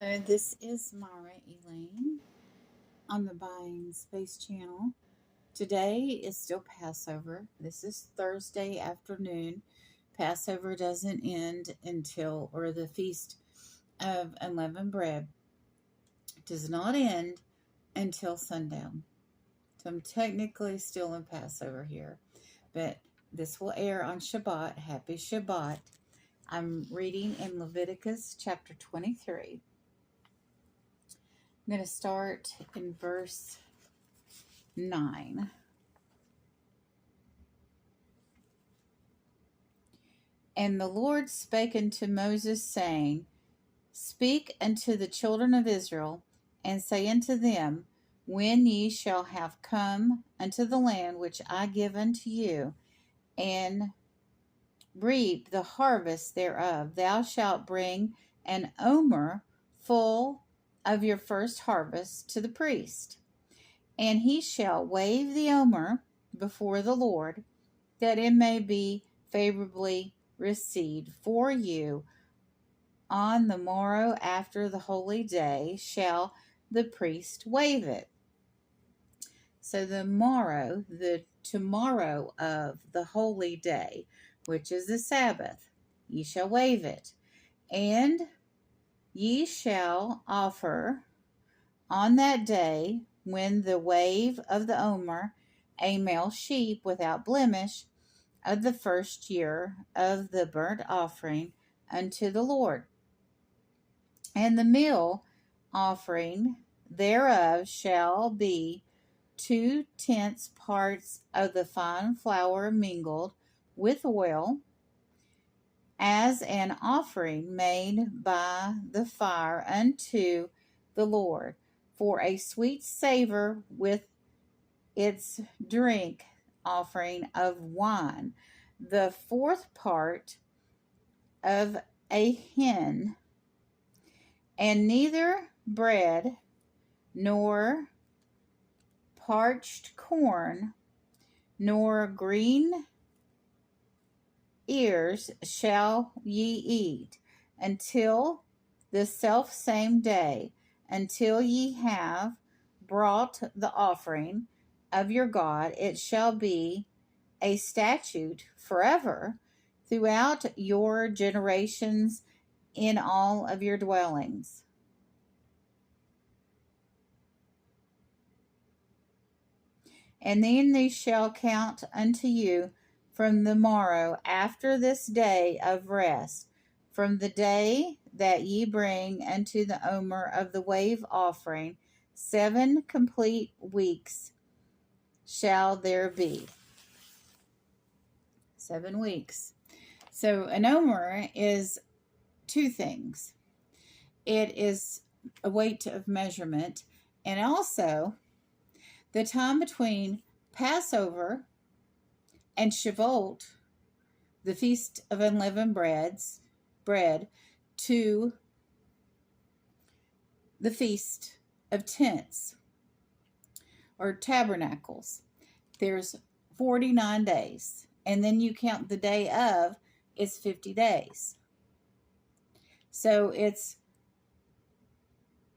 This is Mara Elaine on the Buying Space channel. Today is still Passover. This is Thursday afternoon. Passover doesn't end until, or the Feast of Unleavened Bread does not end until sundown. So I'm technically still in Passover here, but this will air on Shabbat. Happy Shabbat. I'm reading in Leviticus chapter 23. I'm going to start in verse 9. And the Lord spake unto Moses, saying, Speak unto the children of Israel, and say unto them, When ye shall have come unto the land which I give unto you, and reap the harvest thereof, thou shalt bring an omer full of your first harvest to the priest. And he shall wave the omer before the Lord, that it may be favorably received for you. On the morrow after the holy day shall the priest wave it. So the tomorrow of the holy day, which is the Sabbath, ye shall wave it. And ye shall offer on that day, when the wave of the omer, a male sheep without blemish, of the first year of the burnt offering unto the Lord. And the meal offering thereof shall be 2/10 parts of the fine flour mingled with oil, as an offering made by the fire unto the Lord, for a sweet savor, with its drink offering of wine, the 4th part of a hin, and neither bread nor parched corn nor green ears shall ye eat until the selfsame day, until ye have brought the offering of your God. It shall be a statute forever throughout your generations in all of your dwellings. And then they shall count unto you from the morrow after this day of rest, from the day that ye bring unto the omer of the wave offering, 7 complete weeks shall there be. 7 weeks. So an omer is 2 things. It is a weight of measurement, and also the time between Passover and Shavuot, the Feast of Unleavened Bread, to the Feast of Tents, or Tabernacles. There's 49 days, and then you count the day of, it's 50 days. So if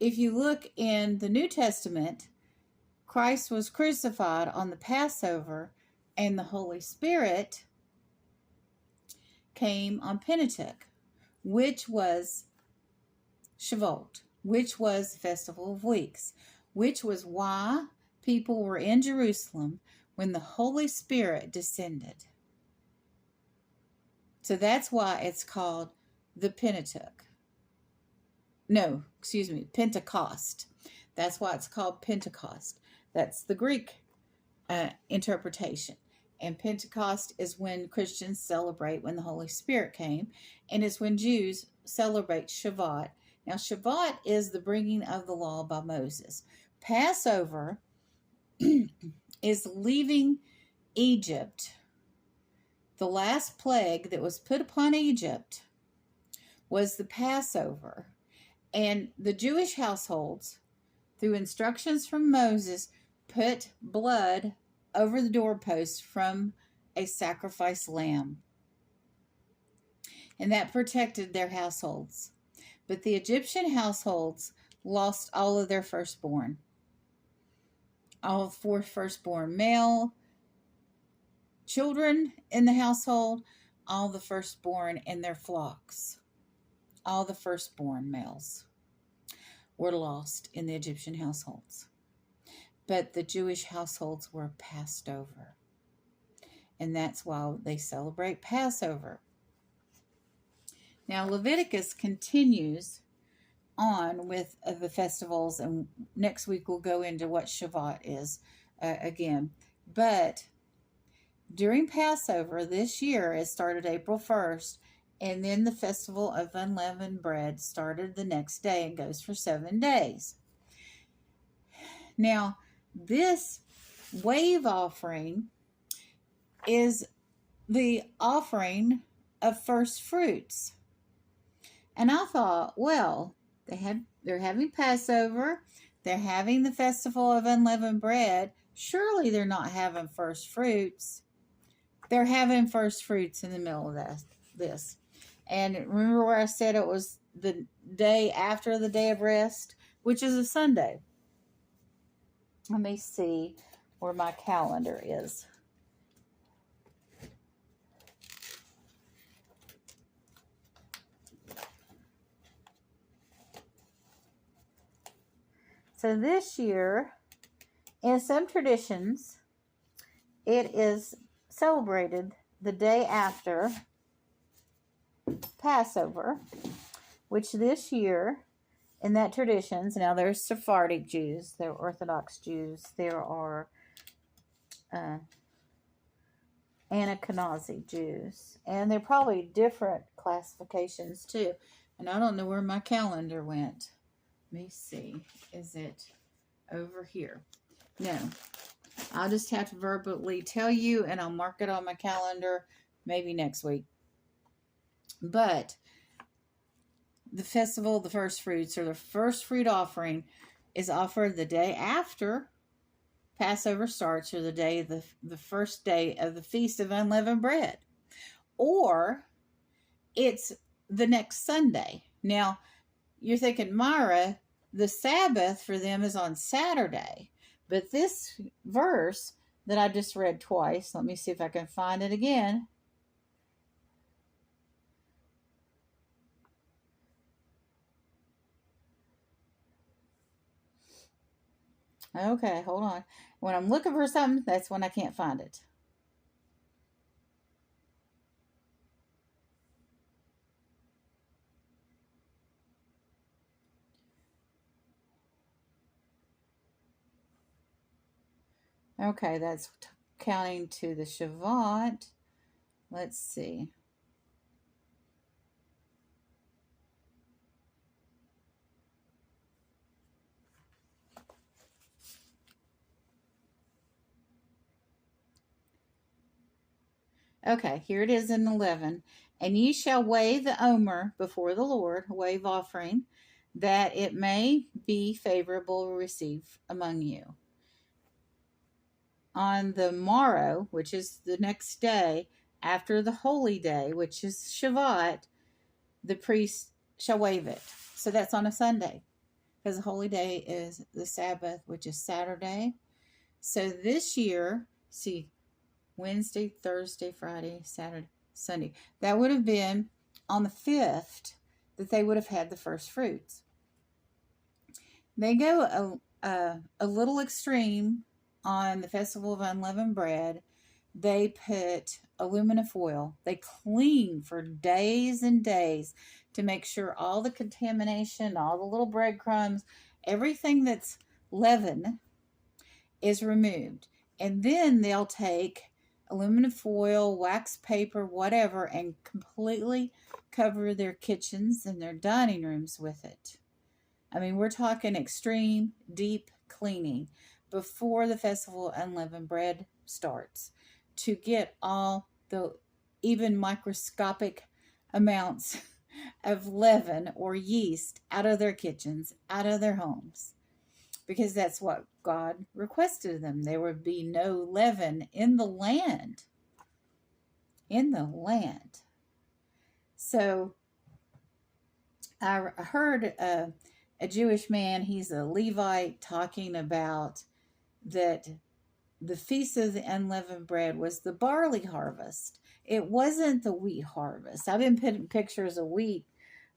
you look in the New Testament, Christ was crucified on the Passover, and the Holy Spirit came on Pentateuch, which was Shavuot, which was the Festival of Weeks, which was why people were in Jerusalem when the Holy Spirit descended. So that's why it's called the Pentateuch. Pentecost. That's why it's called Pentecost. That's the Greek interpretation. And Pentecost is when Christians celebrate when the Holy Spirit came, and it's when Jews celebrate Shabbat. Now, Shabbat is the bringing of the law by Moses. Passover is leaving Egypt. The last plague that was put upon Egypt was the Passover. And the Jewish households, through instructions from Moses, put blood over the doorpost from a sacrificed lamb. And that protected their households. But the Egyptian households lost all of their firstborn. All four firstborn male children in the household, all the firstborn in their flocks, all the firstborn males were lost in the Egyptian households. But the Jewish households were passed over. And that's why they celebrate Passover. Now, Leviticus continues on with the festivals, and next week we'll go into what Shabbat is again. But during Passover this year, it started April 1st, and then the Festival of Unleavened Bread started the next day and goes for 7 days. Now, this wave offering is the offering of first fruits. And I thought, well, they're having Passover, they're having the Festival of Unleavened Bread. Surely they're not having first fruits. They're having first fruits in the middle of this. And remember where I said it was the day after the day of rest, which is a Sunday. Let me see where my calendar is. So this year, in some traditions, it is celebrated the day after Passover, which this year, in that traditions, now there's Sephardic Jews, there are Orthodox Jews, there are Ashkenazi Jews, and they're probably different classifications too. And I don't know where my calendar went. Let me see. Is it over here? No. I'll just have to verbally tell you, and I'll mark it on my calendar maybe next week. But the festival of the first fruits, or the first fruit offering, is offered the day after Passover starts, or the day of the first day of the Feast of Unleavened Bread. Or it's the next Sunday. Now, you're thinking, Myra, the Sabbath for them is on Saturday. But this verse that I just read twice, let me see if I can find it again. Okay, hold on. When I'm looking for something, that's when I can't find it. Okay, that's counting to the Shabbat. Let's see. Okay, here it is in 11. And ye shall wave the omer before the Lord, a wave offering, that it may be favorable received among you. On the morrow, which is the next day, after the holy day, which is Shabbat, the priest shall wave it. So that's on a Sunday, because the holy day is the Sabbath, which is Saturday. So this year, see, Wednesday, Thursday, Friday, Saturday, Sunday. That would have been on the 5th that they would have had the first fruits. They go a little extreme on the Festival of Unleavened Bread. They put aluminum foil. They clean for days and days to make sure all the contamination, all the little breadcrumbs, everything that's leaven is removed. And then they'll take aluminum foil, wax paper, whatever, and completely cover their kitchens and their dining rooms with it. I mean, we're talking extreme, deep cleaning before the Festival of Unleavened Bread starts to get all the even microscopic amounts of leaven or yeast out of their kitchens, out of their homes. Because that's what God requested of them. There would be no leaven in the land. In the land. So, I heard a Jewish man, he's a Levite, talking about that the Feast of the Unleavened Bread was the barley harvest. It wasn't the wheat harvest. I've been putting pictures of wheat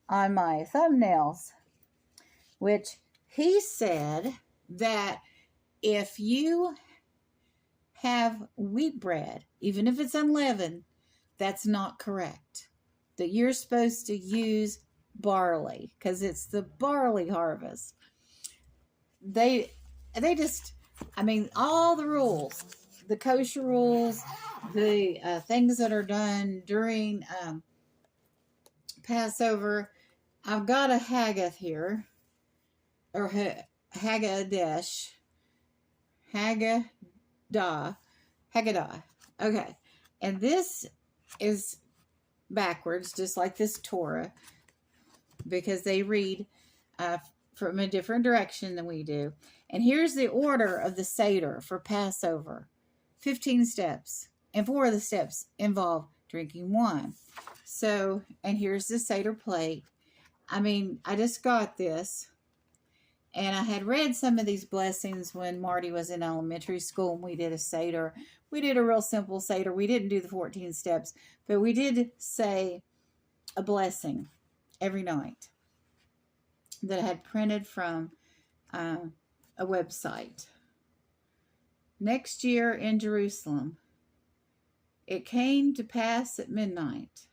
on my thumbnails, which he said that if you have wheat bread, even if it's unleavened, that's not correct. That you're supposed to use barley because it's the barley harvest. They just, I mean, all the rules, the kosher rules, the things that are done during Passover. I've got a Haggadah here, or Haggadah, Haggadah. Okay, and this is backwards, just like this Torah, because they read from a different direction than we do. And here's the order of the Seder for Passover. 15 steps. And 4 of the steps involve drinking wine. So, and here's the Seder plate. I mean, I just got this. And I had read some of these blessings when Marty was in elementary school and we did a Seder. We did a real simple Seder. We didn't do the 14 steps, but we did say a blessing every night that I had printed from a website. Next year in Jerusalem, it came to pass at midnight.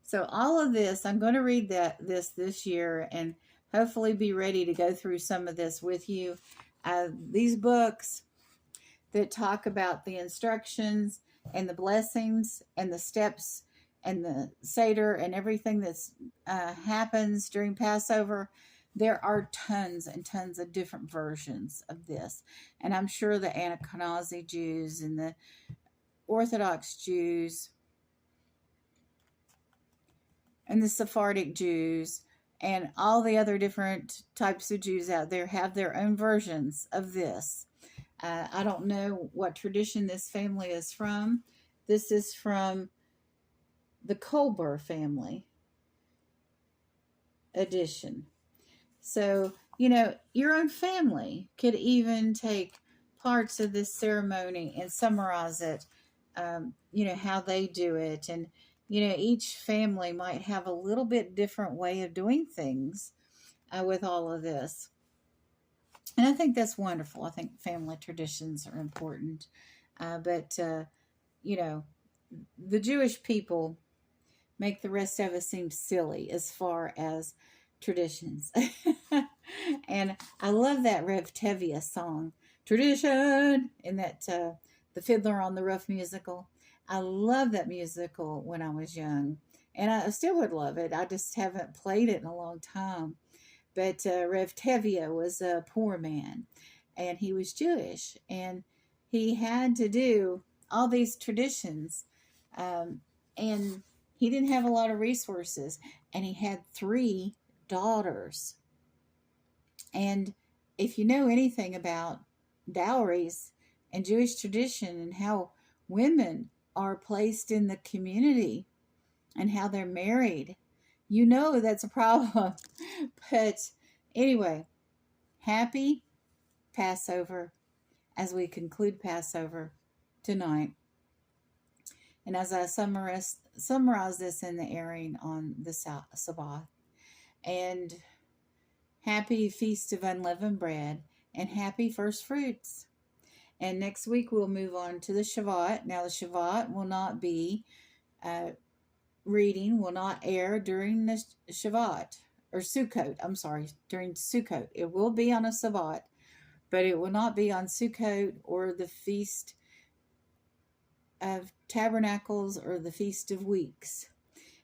So all of this, I'm going to read this year and hopefully be ready to go through some of this with you. These books that talk about the instructions and the blessings and the steps and the Seder and everything that's happens during Passover, there are tons and tons of different versions of this. And I'm sure the Ashkenazi Jews and the Orthodox Jews and the Sephardic Jews and all the other different types of Jews out there have their own versions of this. I don't know what tradition this family is from. This is from the Kolber family edition. So, your own family could even take parts of this ceremony and summarize it, how they do it. And, each family might have a little bit different way of doing things with all of this. And I think that's wonderful. I think family traditions are important. But the Jewish people make the rest of us seem silly as far as traditions. And I love that Rev Tevye song, Tradition, in that the Fiddler on the Roof musical. I love that musical when I was young, and I still would love it. I just haven't played it in a long time. But Rev Tevye was a poor man, and he was Jewish, and he had to do all these traditions, and he didn't have a lot of resources, and he had 3 daughters. And if you know anything about dowries and Jewish tradition and how women are placed in the community and how they're married, you know that's a problem. But anyway, happy Passover as we conclude Passover tonight. And as I summarize this in the airing on the Sabbath, and happy Feast of Unleavened Bread, and happy First Fruits. And next week we'll move on to the Shabbat. Now the Shabbat will not be, reading will not air during the Shabbat, or Sukkot, during Sukkot. It will be on a Shabbat, but it will not be on Sukkot or the Feast of Tabernacles or the Feast of Weeks.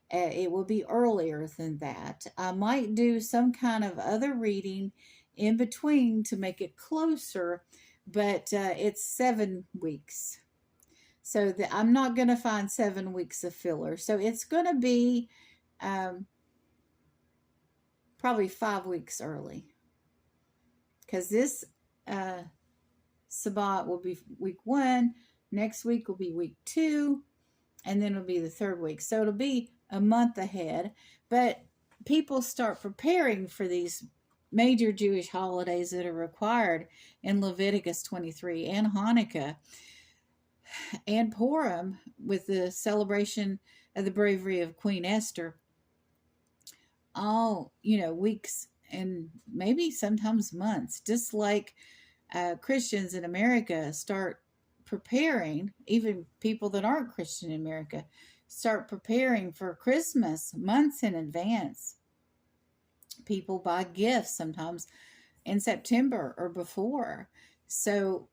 It will be earlier than that. I might do some kind of other reading in between to make it closer, but it's 7 weeks. So I'm not going to find 7 weeks of filler. So it's going to be probably 5 weeks early. Because this Sabbat will be week 1. Next week will be week 2. And then it'll be the 3rd week. So it'll be a month ahead. But people start preparing for these major Jewish holidays that are required in Leviticus 23 and Hanukkah and Purim with the celebration of the bravery of Queen Esther, all, weeks and maybe sometimes months, just like Christians in America start preparing, even people that aren't Christian in America start preparing for Christmas months in advance. People buy gifts sometimes in September or before. So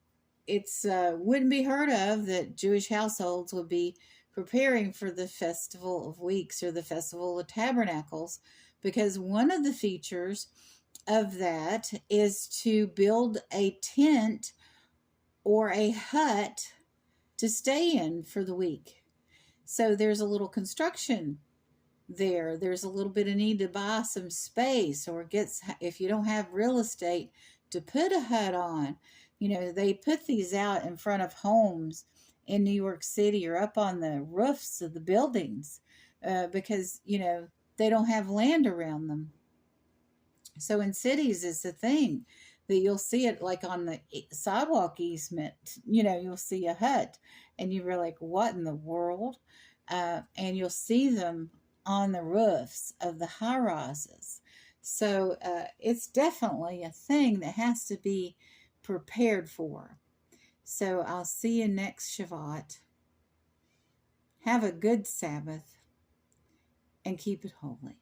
it's wouldn't be heard of that Jewish households would be preparing for the Festival of Weeks or the Festival of Tabernacles, because one of the features of that is to build a tent or a hut to stay in for the week. So there's a little construction there. There's a little bit of need to buy some space, or if you don't have real estate to put a hut on. They put these out in front of homes in New York City or up on the roofs of the buildings because, they don't have land around them. So in cities, it's a thing that you'll see it like on the sidewalk easement, you'll see a hut and you're like, what in the world? And you'll see them on the roofs of the high rises. So it's definitely a thing that has to be prepared for. So I'll see you next Shabbat. Have a good Sabbath and keep it holy.